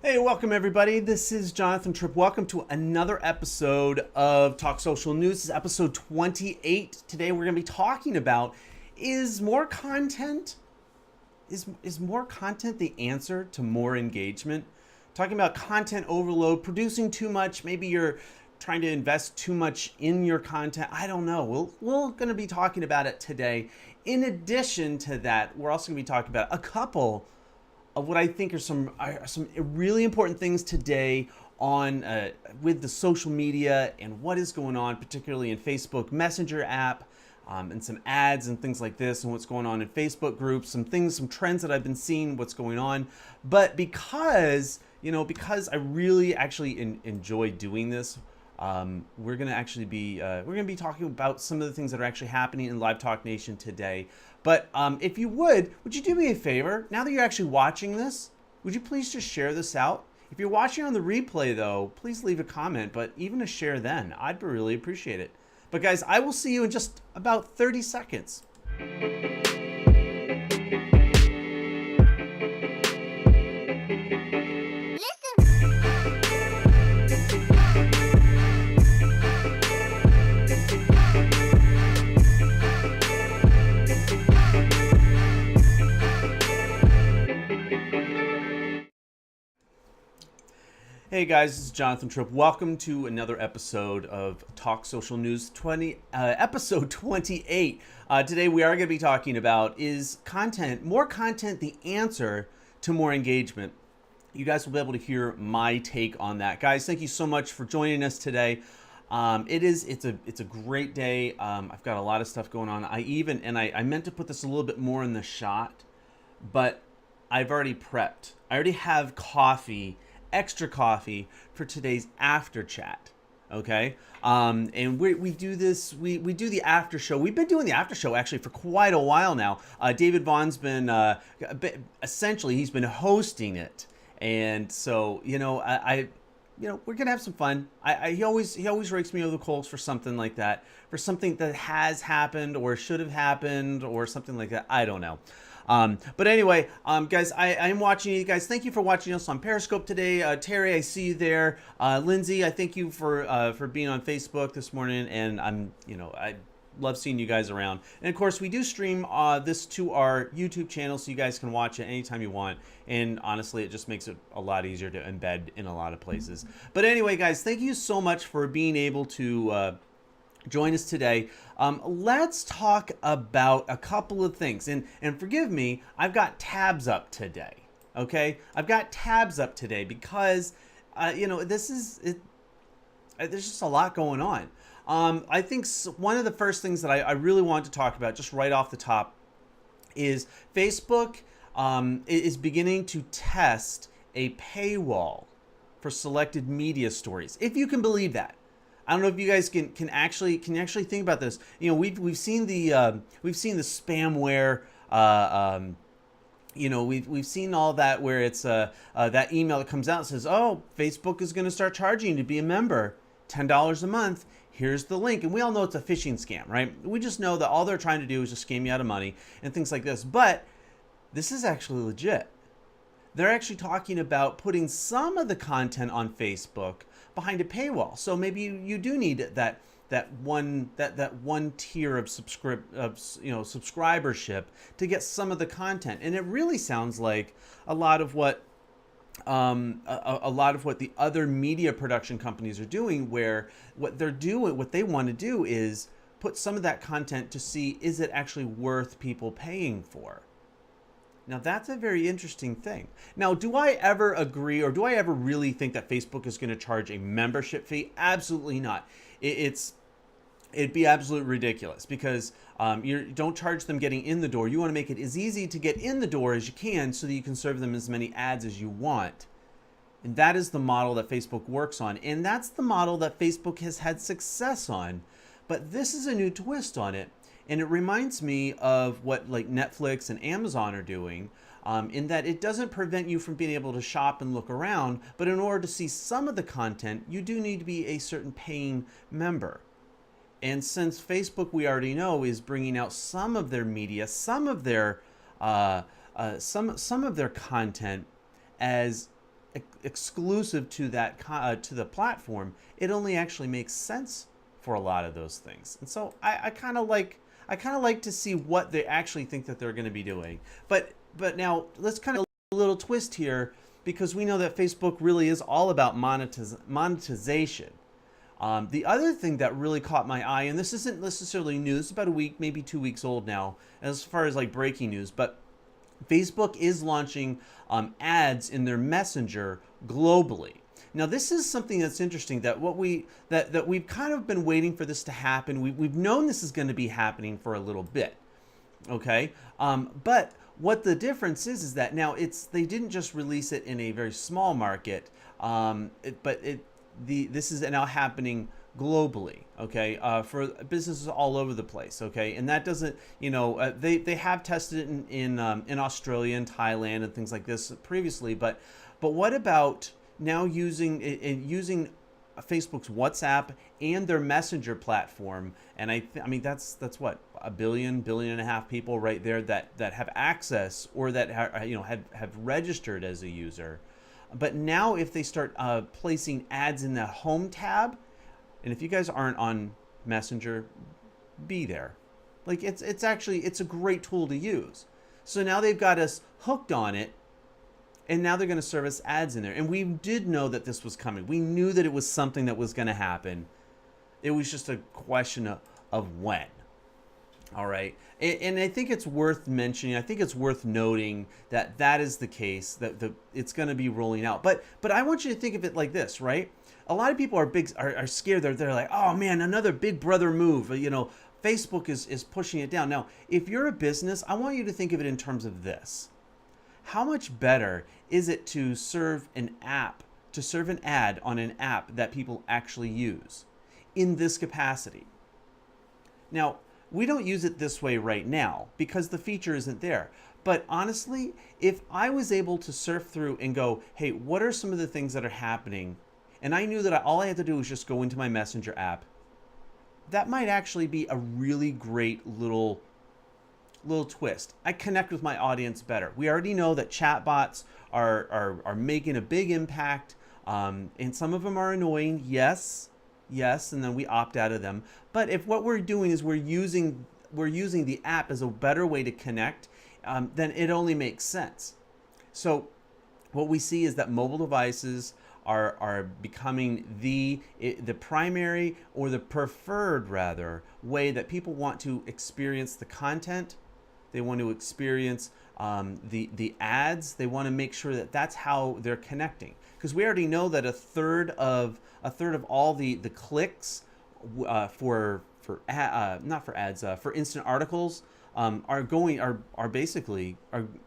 Hey, welcome everybody. This is Jonathan Tripp. Welcome to another episode of Talk Social News. This is episode 28. Today we're going to be talking about is more content is more content the answer to more engagement? Talking about content overload, producing too much, maybe you're trying to invest too much in your content. I don't know. We're going to be talking about it today. In addition to that, we're also going to be talking about a couple of what I think are some really important things today on with the social media and what is going on, particularly in Facebook Messenger app, and some ads and things like this, and what's going on in Facebook groups, some trends that I've been seeing, what's going on. But because I really actually enjoy doing this, we're gonna be talking about some of the things that are actually happening in Live Talk Nation today. But if you would you do me a favor? Now that you're actually watching this, would you please just share this out? If you're watching on the replay, though, please leave a comment. But even a share then, I'd really appreciate it. But guys, I will see you in just about 30 seconds. Hey guys, this is Jonathan Tripp. Welcome to another episode of Talk Social News, episode 28. Today we are going to be talking about is more content the answer to more engagement? You guys will be able to hear my take on that. Guys, thank you so much for joining us today. It's a great day. I've got a lot of stuff going on. I meant to put this a little bit more in the shot, but I've already prepped. I already have extra coffee for today's after chat. Okay. And we do this, we do the after show. We've been doing the after show actually for quite a while now. David Vaughn's been, essentially he's been hosting it. And so, we're going to have some fun. He always rakes me over the coals for something like that, for something that has happened or should have happened or something like that. I don't know. But anyway, guys, I am watching you guys. Thank you for watching us on Periscope today. Terry, I see you there. Lindsay, I thank you for being on Facebook this morning, and I love seeing you guys around. And of course, we do stream this to our YouTube channel, so you guys can watch it anytime you want. And honestly, it just makes it a lot easier to embed in a lot of places. But anyway, guys, thank you so much for being able to join us today. Let's talk about a couple of things. And forgive me, I've got tabs up today. Okay? I've got tabs up today because, this is it. There's just a lot going on. I think one of the first things that I really want to talk about just right off the top is Facebook is beginning to test a paywall for selected media stories, if you can believe that. I don't know if you guys can actually think about this. We've seen the spamware. We've seen all that where it's that email that comes out and says, "Oh, Facebook is going to start charging you to be a member, $10 a month. Here's the link." And we all know it's a phishing scam, right? We just know that all they're trying to do is just scam you out of money and things like this. But this is actually legit. They're actually talking about putting some of the content on Facebook behind a paywall. So maybe you do need that one tier of subscribership to get some of the content. And it really sounds like a lot of what the other media production companies are doing, where what they want to do is put some of that content to see, is it actually worth people paying for? Now, that's a very interesting thing. Now, do I ever agree, or do I ever really think that Facebook is going to charge a membership fee? Absolutely not. It'd be absolutely ridiculous, because you don't charge them getting in the door. You want to make it as easy to get in the door as you can so that you can serve them as many ads as you want. And that is the model that Facebook works on. And that's the model that Facebook has had success on. But this is a new twist on it. And it reminds me of what like Netflix and Amazon are doing, in that it doesn't prevent you from being able to shop and look around, but in order to see some of the content, you do need to be a certain paying member. And since Facebook, we already know, is bringing out some of their media, some of their content as exclusive to that to the platform, it only actually makes sense for a lot of those things. And so I kind of like to see what they actually think that they're going to be doing. But now let's kind of a little twist here, because we know that Facebook really is all about monetization. The other thing that really caught my eye, and this isn't necessarily news, it's about a week, maybe 2 weeks old now, as far as like breaking news, but Facebook is launching ads in their Messenger globally. Now, this is something that's interesting, that we've kind of been waiting for this to happen. We've known this is going to be happening for a little bit, okay? But what the difference is that now they didn't just release it in a very small market, this is now happening globally, okay, for businesses all over the place, okay, and that doesn't, they have tested it in Australia and Thailand and things like this previously, but what about now using Facebook's WhatsApp and their Messenger platform? And I mean that's what, a billion and a half people right there that have access, or that have registered as a user. But now if they start placing ads in the home tab, and if you guys aren't on Messenger, be there. Like it's a great tool to use. So now they've got us hooked on it, and now they're going to serve us ads in there. And we did know that this was coming. We knew that it was something that was going to happen. It was just a question of when. All right. And I think it's worth mentioning, I think it's worth noting that is the case, that it's going to be rolling out. But I want you to think of it like this, right? A lot of people are scared. They're like, oh man, another big brother move. Facebook is pushing it down. Now, if you're a business, I want you to think of it in terms of this. How much better is it to serve an ad on an app that people actually use in this capacity? Now, we don't use it this way right now because the feature isn't there. But honestly, if I was able to surf through and go, hey, what are some of the things that are happening? And I knew that all I had to do was just go into my Messenger app. That might actually be a really great little twist. I connect with my audience better. We already know that chatbots are making a big impact, and some of them are annoying. Yes, and then we opt out of them. But if what we're doing is we're using the app as a better way to connect, then it only makes sense. So what we see is that mobile devices are becoming the primary, or the preferred rather, way that people want to experience the content. They want to experience the ads. They want to make sure that that's how they're connecting, because we already know that a third of all the clicks for instant articles are basically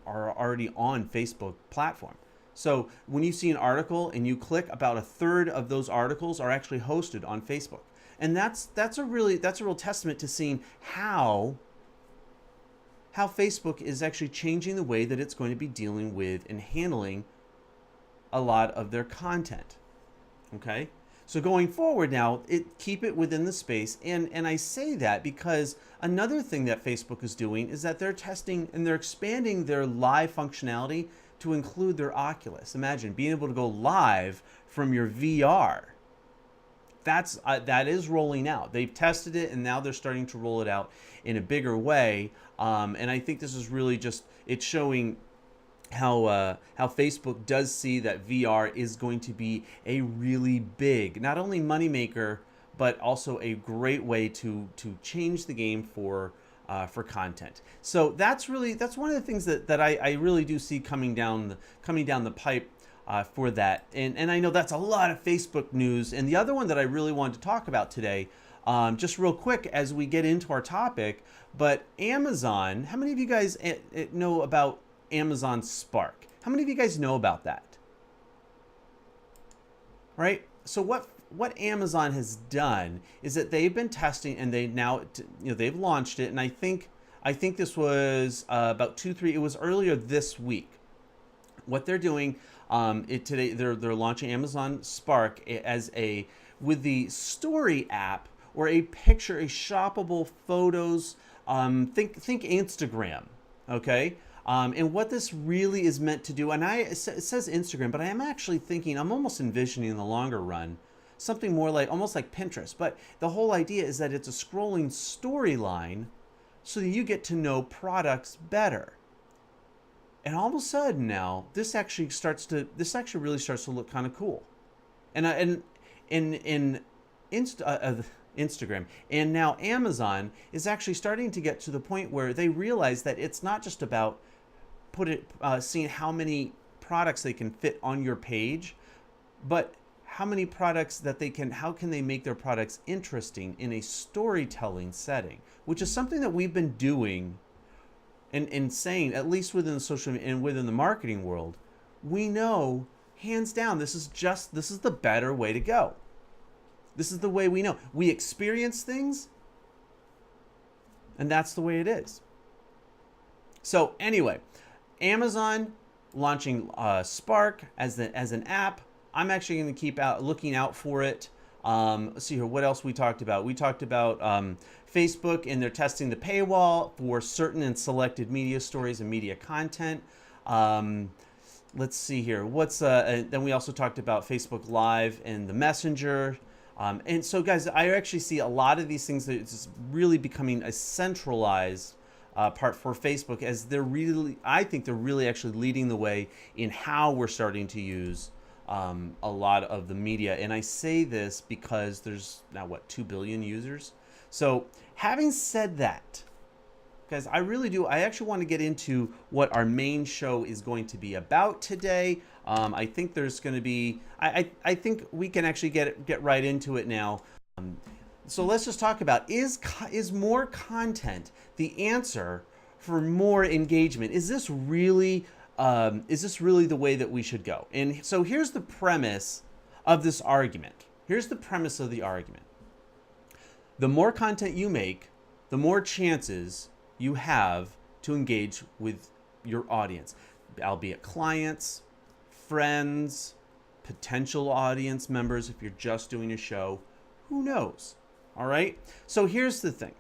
already on Facebook platform. So when you see an article and you click, about a third of those articles are actually hosted on Facebook, and that's a real testament to seeing how Facebook is actually changing the way that it's going to be dealing with and handling a lot of their content. Okay, so going forward now, keep it within the space, and I say that because another thing that Facebook is doing is that they're testing and they're expanding their live functionality to include their Oculus. Imagine being able to go live from your VR. That is rolling out. They've tested it, and now they're starting to roll it out in a bigger way. And I think this is really it's showing how Facebook does see that VR is going to be a really big, not only moneymaker, but also a great way to change the game for content. So that's one of the things that I really do see coming down the pipe for that. And I know that's a lot of Facebook news. And the other one that I really wanted to talk about today, just real quick as we get into our topic, but Amazon. How many of you guys know about Amazon Spark? How many of you guys know about that? Right? So what Amazon has done is that they've been testing, and they've launched it, and I think this was about 2-3. It was earlier this week. What they're doing today, they're launching Amazon Spark with the Story app, or a shoppable photos. Think Instagram, okay? And what this really is meant to do, and it says Instagram, but I am actually thinking, I'm almost envisioning in the longer run, something more like, almost like Pinterest. But the whole idea is that it's a scrolling storyline so that you get to know products better. And all of a sudden now, this actually really starts to look kind of cool. And in Instagram and now Amazon is actually starting to get to the point where they realize that it's not just about seeing how many products they can fit on your page, but how many products that how can they make their products interesting in a storytelling setting, which is something that we've been doing and saying, at least within the social and within the marketing world. We know hands down this is the better way to go. This is the way we know. We experience things, and that's the way it is. So anyway, Amazon launching Spark as an app. I'm actually going to keep looking out for it. Let's see here. What else we talked about? We talked about Facebook, and they're testing the paywall for certain and selected media stories and media content. Let's see here. Then we also talked about Facebook Live and the Messenger. And so, guys, I actually see a lot of these things that it's really becoming a centralized part for Facebook, as I think they're really actually leading the way in how we're starting to use a lot of the media. And I say this because there's now 2 billion users. So having said that, guys, I actually want to get into what our main show is going to be about today. I think there's going to be, I think we can actually get right into it now. So let's just talk about, is more content the answer for more engagement? Is this really the way that we should go? And so here's the premise of this argument. Here's the premise of the argument. The more content you make, the more chances you have to engage with your audience, albeit clients, friends, potential audience members if you're just doing a show. Who knows? All right. So here's the thing.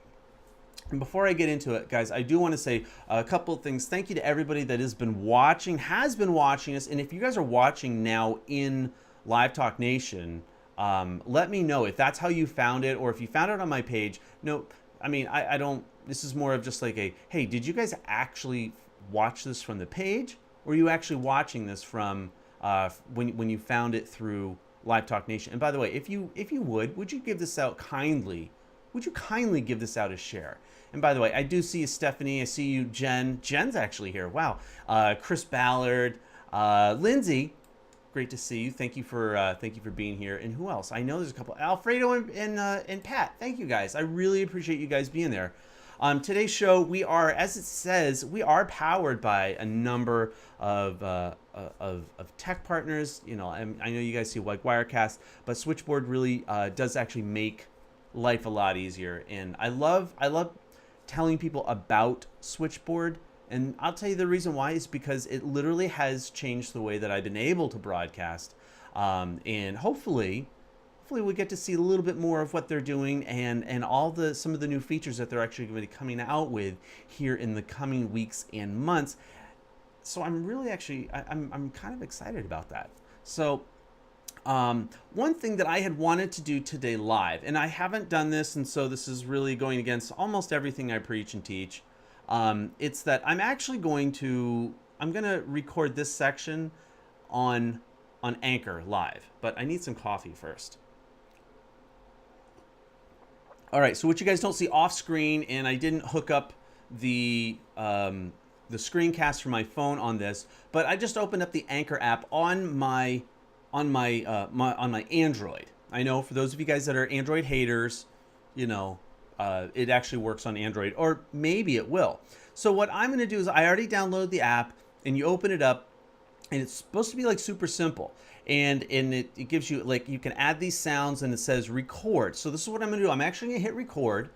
And before I get into it, guys, I do want to say a couple of things. Thank you to everybody that has been watching us. And if you guys are watching now in Live Talk Nation, let me know if that's how you found it, or if you found it on my page. No, I mean, I don't, this is more of just like hey, did you guys actually watch this from the page? Or are you actually watching this from when you found it through Live Talk Nation? And by the way, if you would you give this out kindly? Would you kindly give this out a share? And by the way, I do see you, Stephanie. I see you, Jen. Jen's actually here. Wow. Chris Ballard, Lindsay. Great to see you. Thank you for being here. And who else? I know there's a couple. Alfredo and Pat. Thank you guys. I really appreciate you guys being there. Today's show, we are, as it says, we are powered by a number of tech partners. You know, I know you guys see like Wirecast, but Switchboard really does actually make life a lot easier. And I love telling people about Switchboard. And I'll tell you the reason why is because it literally has changed the way that I've been able to broadcast. And hopefully we get to see a little bit more of what they're doing and some of the new features that they're actually going to be coming out with here in the coming weeks and months. So I'm really I'm kind of excited about that. So one thing that I had wanted to do today live, and I haven't done this, and so this is really going against almost everything I preach and teach. It's that I'm going to record this section on Anchor live, but I need some coffee first. All right, so what you guys don't see off screen, and I didn't hook up the screencast for my phone on this, but I just opened up the Anchor app on my Android. I know for those of you guys that are Android haters, you know, it actually works on Android, or maybe it will. So what I'm going to do is I already downloaded the app, and you open it up, and it's supposed to be like super simple. And it gives you, like, you can add these sounds, and it says record. So this is what I'm going to do. I'm actually going to hit record.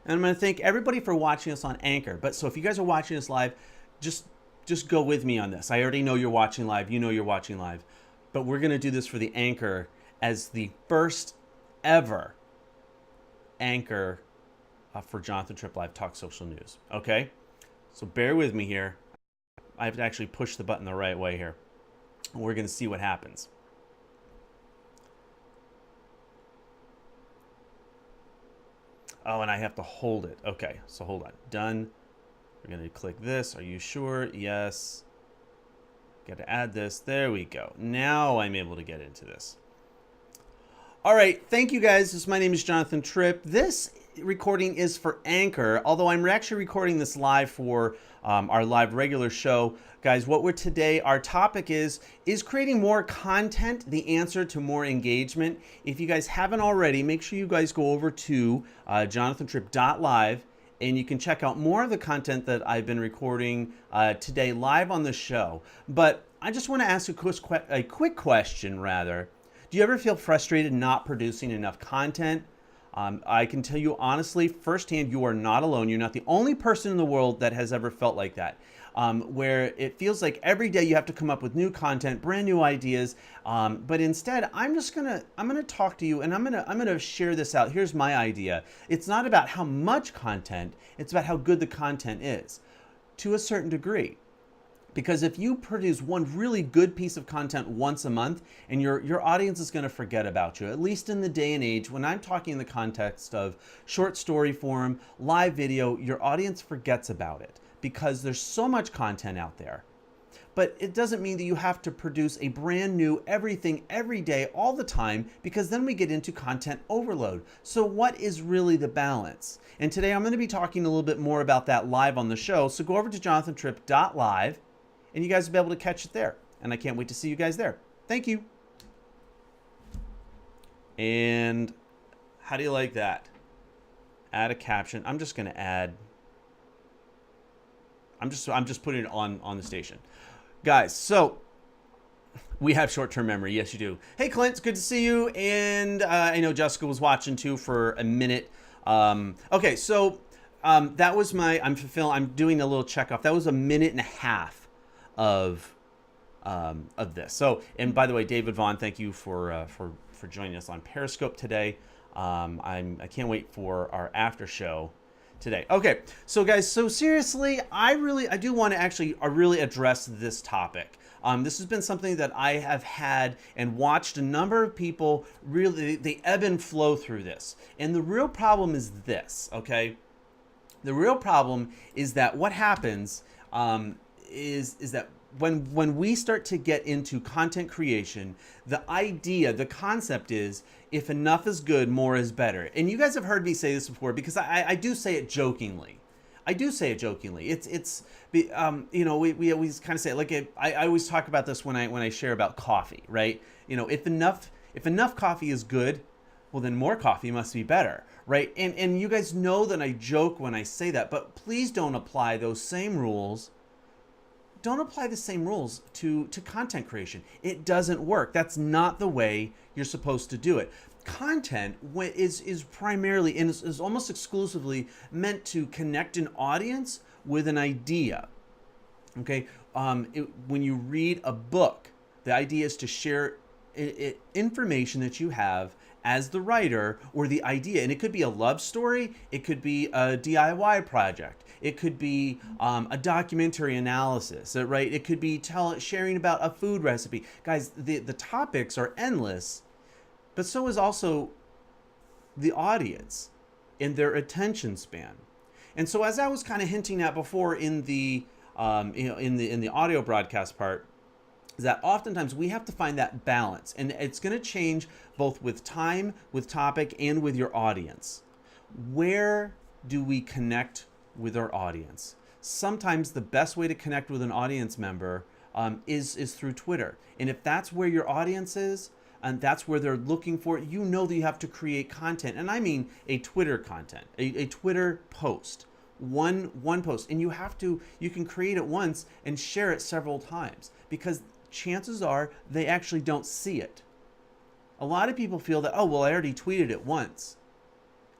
And I'm going to thank everybody for watching us on Anchor. But so if you guys are watching us live, just go with me on this. I already know you're watching live. You know you're watching live. But we're going to do this for the Anchor as the first ever Anchor for Jonathan Tripp Live Talk Social News. Okay? So bear with me here. I have to actually push the button the right way here. We're going to see what happens. Oh, and I have to hold it. Okay, so hold on. Done. We're going to click this. Are you sure? Yes. Got to add this. There we go. Now I'm able to get into this. All right. Thank you, guys. My name is Jonathan Tripp. This recording is for Anchor, although I'm actually recording this live for our live regular show. Guys, our topic is creating more content the answer to more engagement? If you guys haven't already, make sure you guys go over to jonathantripp.live and you can check out more of the content that I've been recording today live on the show. But I just want to ask a quick question, rather. Do you ever feel frustrated not producing enough content? I can tell you honestly, firsthand, you are not alone. You're not the only person in the world that has ever felt like that. Where it feels like every day you have to come up with new content, brand new ideas. But instead, I'm gonna talk to you, and I'm gonna share this out. Here's my idea. It's not about how much content, it's about how good the content is, to a certain degree. Because if you produce one really good piece of content once a month, and your audience is going to forget about you, at least in the day and age, when I'm talking in the context of short story form, live video, your audience forgets about it because there's so much content out there. But it doesn't mean that you have to produce a brand new everything every day all the time, because then we get into content overload. So what is really the balance? And today I'm going to be talking a little bit more about that live on the show. So go over to jonathantripp.live. And you guys will be able to catch it there. And I can't wait to see you guys there. Thank you. And how do you like that? Add a caption. I'm just going to add. I'm just putting it on the station. Guys, so we have short-term memory. Yes, you do. Hey, Clint, it's good to see you. And I know Jessica was watching too for a minute. Okay, so that was I'm doing a little checkoff. That was a minute and a half of this. So, and by the way, David Vaughn, thank you for joining us on Periscope today. I can't wait for our after show today. Okay, so guys, so seriously, I do want to actually really address this topic. This has been something that I have had and watched a number of people really, they ebb and flow through this. And the real problem is this, okay? The real problem is that what happens is that when we start to get into content creation, the concept is, if enough is good, more is better. And you guys have heard me say this before, because I do say it jokingly. It's you know, we always kind of say it like I always talk about this when I share about coffee, right? You know, if enough coffee is good, well, then more coffee must be better, right? And you guys know that I joke when I say that, but please don't apply those same rules. Don't apply the same rules to content creation. It doesn't work. That's not the way you're supposed to do it. Content is primarily and is almost exclusively meant to connect an audience with an idea. Okay, when you read a book, the idea is to share information that you have as the writer, or the idea. And it could be a love story, it could be a DIY project, it could be a documentary analysis, right? It could be sharing about a food recipe. Guys, the topics are endless, but so is also the audience and their attention span. And so, as I was kind of hinting at before in the in the audio broadcast part, is that oftentimes we have to find that balance, and it's going to change both with time, with topic, and with your audience. Where do we connect with our audience? Sometimes the best way to connect with an audience member is through Twitter. And if that's where your audience is, and that's where they're looking for it, you know that you have to create content. And I mean a Twitter content, a Twitter post. One post. And you can create it once and share it several times, because chances are they actually don't see it. A lot of people feel that, oh, well, I already tweeted it once,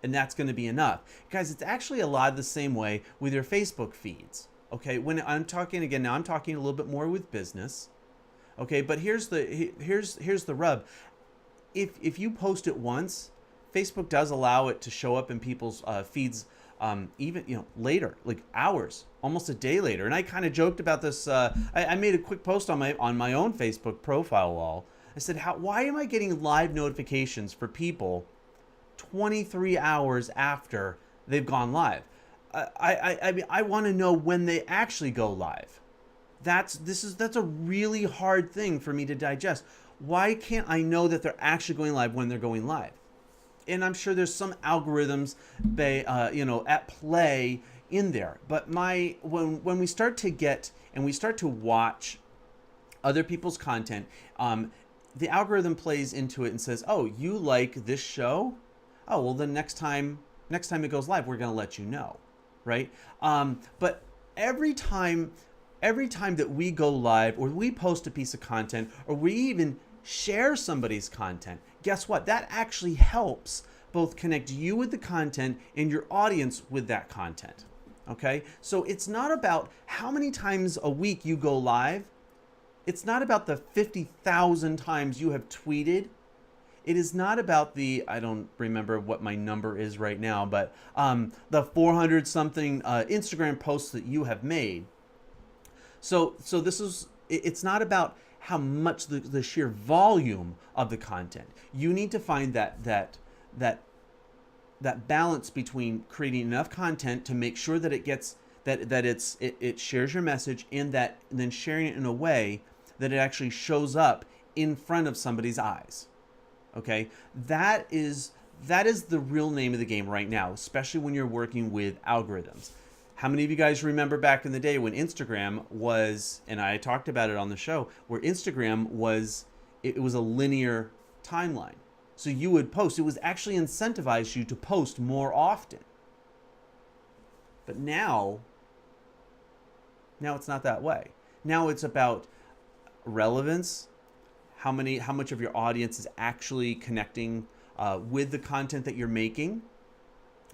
and that's going to be enough. Guys, it's actually a lot the same way with your Facebook feeds. Okay, when I'm talking again, now I'm talking a little bit more with business. Okay, but here's the rub. If you post it once, Facebook does allow it to show up in people's feeds even later, like hours, almost a day later. And I kind of joked about this. I made a quick post on my own Facebook profile wall. I said, why am I getting live notifications for people 23 hours after they've gone live? I mean, I want to know when they actually go live. That's a really hard thing for me to digest. Why can't I know that they're actually going live when they're going live? And I'm sure there's some algorithms, at play in there. But when we start to get and we start to watch other people's content, the algorithm plays into it and says, "Oh, you like this show? Oh, well, then next time it goes live, we're going to let you know." Right? But every time that we go live or we post a piece of content or we even share somebody's content, guess what? That actually helps both connect you with the content and your audience with that content. Okay? So it's not about how many times a week you go live. It's not about the 50,000 times you have tweeted. It is not about I don't remember what my number is right now, but the 400 something Instagram posts that you have made. So it's not about how much the sheer volume of the content. You need to find that balance between creating enough content to make sure that it gets it shares your message, and then sharing it in a way that it actually shows up in front of somebody's eyes. Okay, that is the real name of the game right now, especially when you're working with algorithms. How many of you guys remember back in the day when Instagram was, and I talked about it on the show, where Instagram was, it was a linear timeline. So you would post, it was actually incentivized you to post more often. But now it's not that way. Now it's about relevance, how much of your audience is actually connecting with the content that you're making.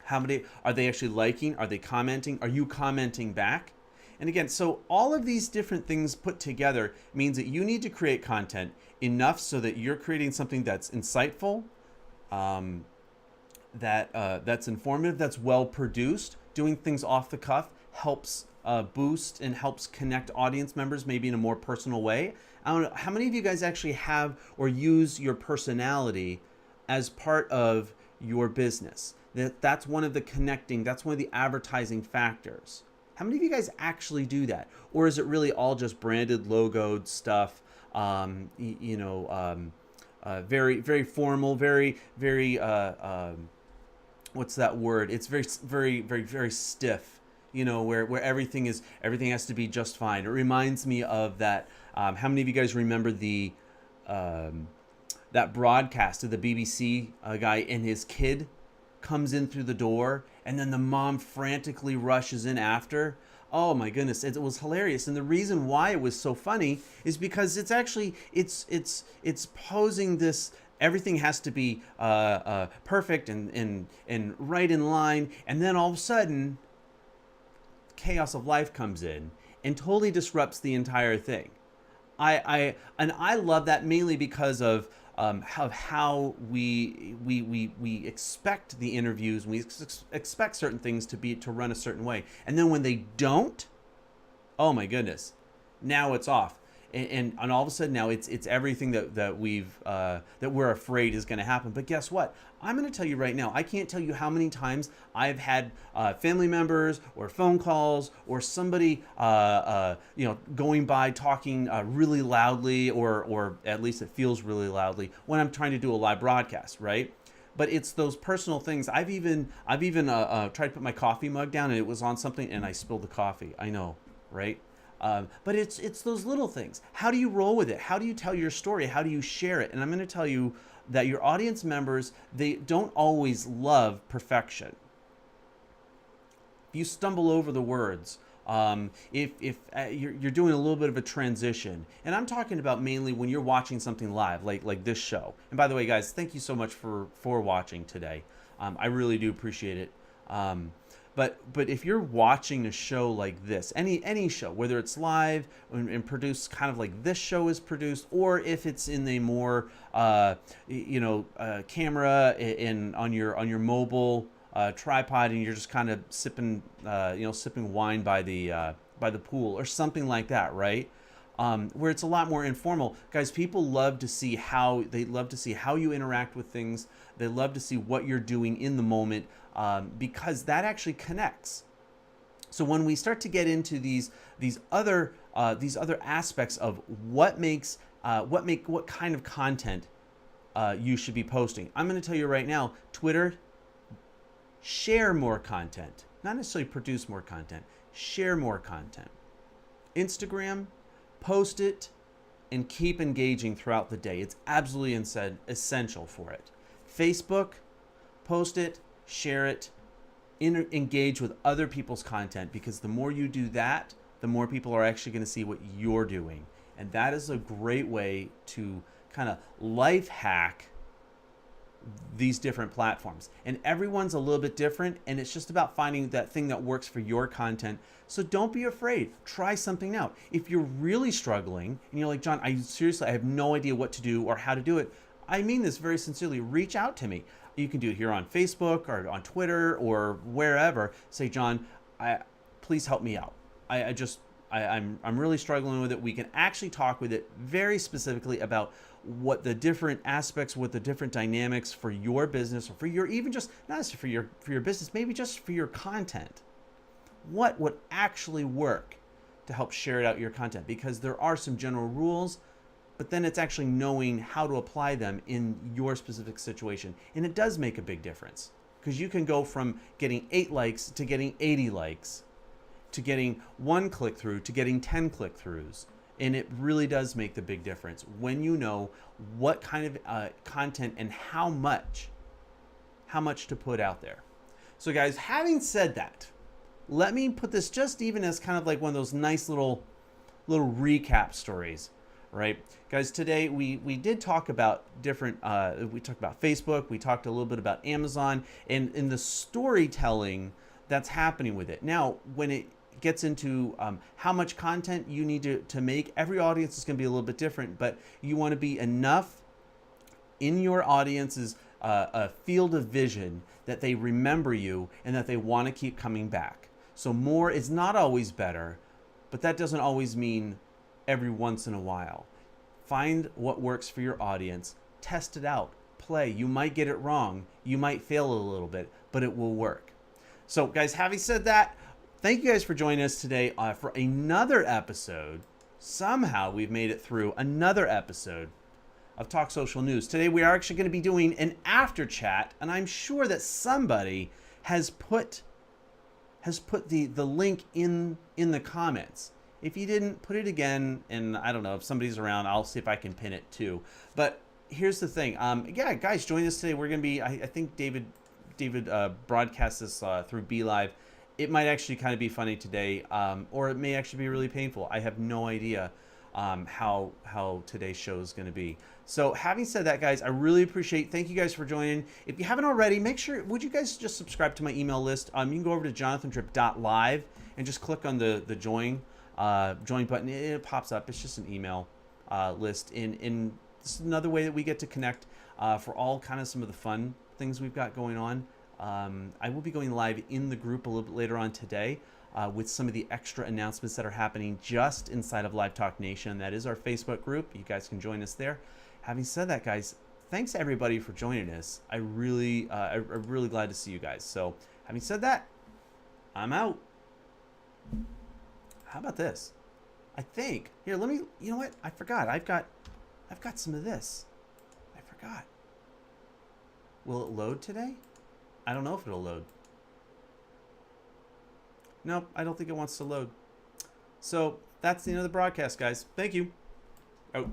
How many are they actually liking? Are they commenting? Are you commenting back? And again, so all of these different things put together means that you need to create content enough so that you're creating something that's insightful, that's informative, that's well produced. Doing things off the cuff helps boost and helps connect audience members maybe in a more personal way. I don't know, how many of you guys actually have or use your personality as part of your business? That's one of the connecting, that's one of the advertising factors. How many of you guys actually do that? Or is it really all just branded, logoed stuff, very, very formal, very, very, what's that word? It's very, very, very, very stiff, where everything has to be just fine. It reminds me of that. How many of you guys remember that broadcast of the BBC guy and his kid comes in through the door and then the mom frantically rushes in after? Oh my goodness, it was hilarious. And the reason why it was so funny is because it's actually it's posing this, everything has to be perfect and right in line, and then all of a sudden chaos of life comes in and totally disrupts the entire thing. I love that mainly because of how we expect the interviews, we expect certain things to run a certain way, and then when they don't, oh my goodness, now it's off, and all of a sudden now it's everything that we're afraid is going to happen. But guess what? I'm going to tell you right now, I can't tell you how many times I've had family members or phone calls or somebody going by talking really loudly, or at least it feels really loudly when I'm trying to do a live broadcast, right? But it's those personal things. I've even tried to put my coffee mug down and it was on something and I spilled the coffee. I know, right? But it's those little things. How do you roll with it? How do you tell your story? How do you share it? And I'm going to tell you that your audience members, they don't always love perfection. If you stumble over the words, if you're doing a little bit of a transition, and I'm talking about mainly when you're watching something live, like this show. And by the way, guys, thank you so much for watching today. I really do appreciate it. But if you're watching a show like this, any show, whether it's live and produced kind of like this show is produced, or if it's in a more camera on your mobile tripod and you're just kind of sipping, sipping wine by the pool or something like that, right? Where it's a lot more informal. Guys, people love to see how you interact with things. They love to see what you're doing in the moment, because that actually connects. So when we start to get into these other aspects of what kind of content you should be posting, I'm going to tell you right now, Twitter, share more content, not necessarily produce more content, share more content. Instagram, post it and keep engaging throughout the day. It's absolutely essential for it. Facebook, post it, share it, engage with other people's content, because the more you do that, the more people are actually going to see what you're doing. And that is a great way to kind of life hack these different platforms. And everyone's a little bit different, and it's just about finding that thing that works for your content. So don't be afraid. Try something out. If you're really struggling and you're like, John, I have no idea what to do or how to do it, I mean this very sincerely, reach out to me. You can do it here on Facebook or on Twitter or wherever. Say, John, please help me out. I'm really struggling with it. We can actually talk with it very specifically about what the different aspects, what the different dynamics for your business, or for your, even just not necessarily for your business, maybe just for your content. What would actually work to help share out your content? Because there are some general rules, but then it's actually knowing how to apply them in your specific situation. And it does make a big difference, because you can go from getting 8 likes to getting 80 likes, to getting 1 click through to getting 10 click throughs. And it really does make the big difference when you know what kind of content and how much to put out there. So guys, having said that, let me put this just even as kind of like one of those nice little recap stories, right? Guys, today we did talk about different, we talked about Facebook, we talked a little bit about Amazon, and in the storytelling that's happening with it. Now, when it gets into how much content you need to make, every audience is going to be a little bit different, but you want to be enough in your audience's a field of vision that they remember you and that they want to keep coming back. So more is not always better, but that doesn't always mean every once in a while. Find what works for your audience, test it out, play. You might get it wrong, you might fail a little bit, but it will work. So guys, having said that, thank you guys for joining us today for another episode. Somehow we've made it through another episode of Talk Social News. Today we are actually going to be doing an after chat, and I'm sure that somebody has put the link in the comments. If you didn't, put it again, and I don't know, if somebody's around, I'll see if I can pin it too. But here's the thing. Yeah, guys, join us today. We're going to be, I think David broadcasts this through BeLive. It might actually kind of be funny today, or it may actually be really painful. I have no idea how today's show is going to be. So having said that, guys, I really appreciate. Thank you guys for joining. If you haven't already, make sure, would you guys just subscribe to my email list? You can go over to jonathantripp.live and just click on the join button. It pops up. It's just an email list. And this is another way that we get to connect for all kind of some of the fun things we've got going on. I will be going live in the group a little bit later on today with some of the extra announcements that are happening just inside of Live Talk Nation. That is our Facebook group. You guys can join us there. Having said that, guys, thanks everybody for joining us. I'm really glad to see you guys. So having said that, I'm out. How about this? I think here. Let me. You know what? I forgot. I've got some of this. I forgot. Will it load today? I don't know if it'll load. Nope, I don't think it wants to load. So that's the end of the broadcast, guys. Thank you. Out.